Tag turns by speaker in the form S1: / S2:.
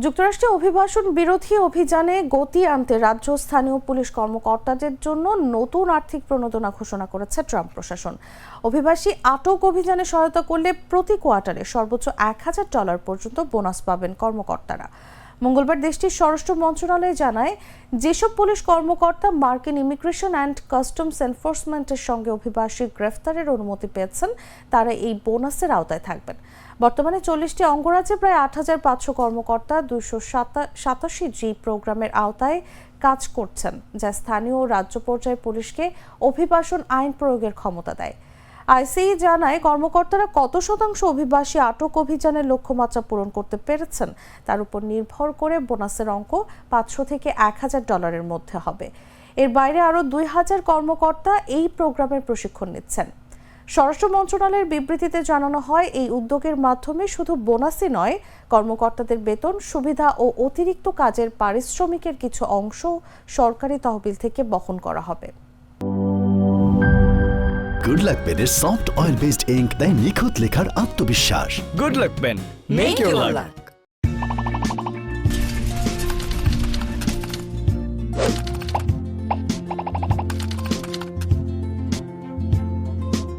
S1: যুক্তরাষ্ট্রে অভিবাসন বিরোধী অভিযানে গতি আনতে রাজ্য স্থানীয় পুলিশ কর্মকর্তাদের জন্য নতুন আর্থিক প্রণোদনা ঘোষণা করেছে ট্রাম্প প্রশাসন। অভিবাসী আটক অভিযানে সহায়তা করলে প্রতি কোয়ার্টারে সর্বোচ্চ $1,000 পর্যন্ত বোনাস পাবেন কর্মকর্তারা। মঙ্গলবার দেশটির স্বরাষ্ট্র মন্ত্রণালয় জানায়, যেসব পুলিশ কর্মকর্তা মার্কিন ইমিগ্রেশন অ্যান্ড কাস্টমস এনফোর্সমেন্টের সঙ্গে অভিবাসী গ্রেফতারের অনুমতি পেয়েছেন তারা এই বোনাসের আওতায় থাকবেন। বর্তমানে 40টি অঙ্গরাজ্যে প্রায় 8,500 কর্মকর্তা 287G প্রোগ্রামের আওতায় কাজ করছেন, যা স্থানীয় ও রাজ্য পর্যায়ে পুলিশকে অভিবাসন আইন প্রয়োগের ক্ষমতা দেয়। আইসিই জানায়, কর্মকর্তারা কত শতাংশ অভিবাসী আটক অভিযানের লক্ষ্যমাত্রা পূরণ করতে পেরেছেন তার উপর নির্ভর করে বোনাসের অঙ্ক $500 থেকে $1,000 মধ্যে হবে। এর বাইরে আরও 2,000 কর্মকর্তা এই প্রোগ্রামের প্রশিক্ষণ নিচ্ছেন। স্বরাষ্ট্র মন্ত্রণালয়ের বিবৃতিতে জানানো হয়, এই উদ্যোগের মাধ্যমে শুধু বোনাসই নয়, কর্মকর্তাদের বেতন, সুবিধা ও অতিরিক্ত কাজের পারিশ্রমিকের কিছু অংশ সরকারি তহবিল থেকে বহন করা হবে।
S2: গুড লাক পেনের সফট অয়েল বেসড ইঙ্ক দেয় নিখুঁত লেখার আত্মবিশ্বাস।
S3: Good luck pen. Make your luck.